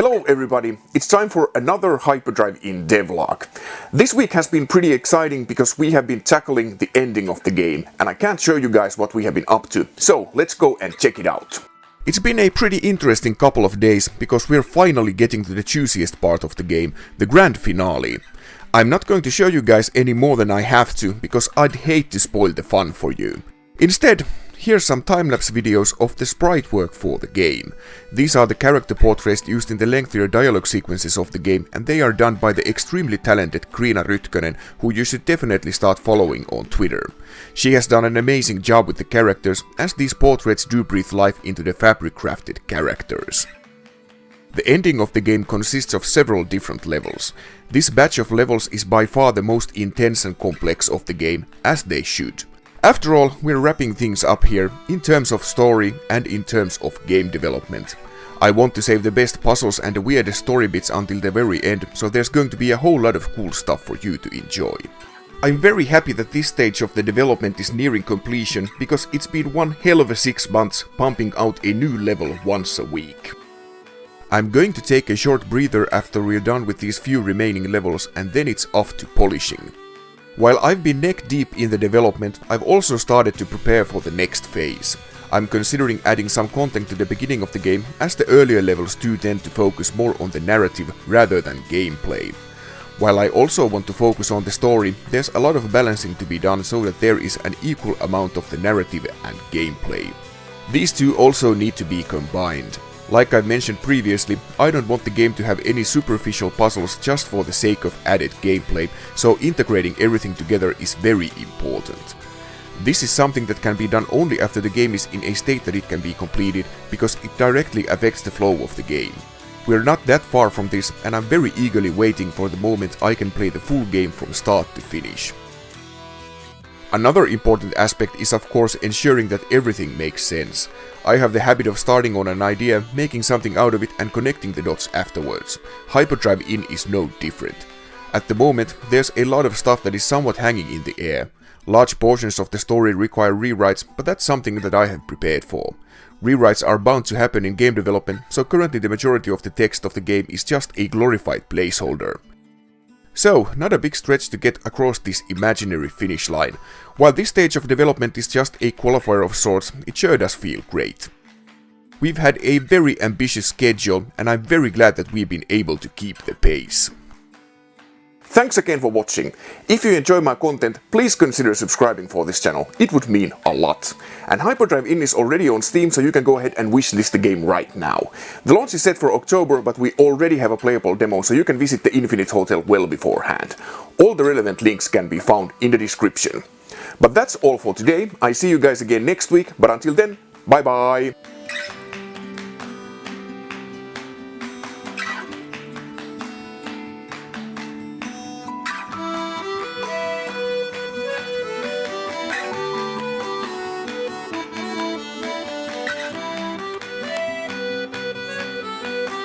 Hello everybody, it's time for another Hyperdrive Inn Devlog. This week has been pretty exciting because we have been tackling the ending of the game and I can't show you guys what we have been up to, so let's go and check it out. It's been a pretty interesting couple of days because we're finally getting to the juiciest part of the game, the grand finale. I'm not going to show you guys any more than I have to because I'd hate to spoil the fun for you. Instead, here's some time-lapse videos of the sprite work for the game. These are the character portraits used in the lengthier dialogue sequences of the game and they are done by the extremely talented Kriina Rytkönen, who you should definitely start following on Twitter. She has done an amazing job with the characters, as these portraits do breathe life into the fabric-crafted characters. The ending of the game consists of several different levels. This batch of levels is by far the most intense and complex of the game, as they should. After all, we're wrapping things up here, in terms of story and in terms of game development. I want to save the best puzzles and the weirdest story bits until the very end, so there's going to be a whole lot of cool stuff for you to enjoy. I'm very happy that this stage of the development is nearing completion, because it's been one hell of a 6 months pumping out a new level once a week. I'm going to take a short breather after we're done with these few remaining levels and then it's off to polishing. While I've been neck deep in the development, I've also started to prepare for the next phase. I'm considering adding some content to the beginning of the game, as the earlier levels do tend to focus more on the narrative rather than gameplay. While I also want to focus on the story, there's a lot of balancing to be done so that there is an equal amount of the narrative and gameplay. These two also need to be combined. Like I mentioned previously, I don't want the game to have any superficial puzzles just for the sake of added gameplay, so integrating everything together is very important. This is something that can be done only after the game is in a state that it can be completed, because it directly affects the flow of the game. We're not that far from this, and I'm very eagerly waiting for the moment I can play the full game from start to finish. Another important aspect is of course ensuring that everything makes sense. I have the habit of starting on an idea, making something out of it and connecting the dots afterwards. Hyperdrive Inn is no different. At the moment, there's a lot of stuff that is somewhat hanging in the air. Large portions of the story require rewrites, but that's something that I have prepared for. Rewrites are bound to happen in game development, so currently the majority of the text of the game is just a glorified placeholder. So, not a big stretch to get across this imaginary finish line. While this stage of development is just a qualifier of sorts, it sure does feel great. We've had a very ambitious schedule, and I'm very glad that we've been able to keep the pace. Thanks again for watching. If you enjoy my content, please consider subscribing for this channel. It would mean a lot. And Hyperdrive Inn is already on Steam, so you can go ahead and wishlist the game right now. The launch is set for October, but we already have a playable demo, so you can visit the Infinite Hotel well beforehand. All the relevant links can be found in the description. But that's all for today. I see you guys again next week, but until then, bye bye!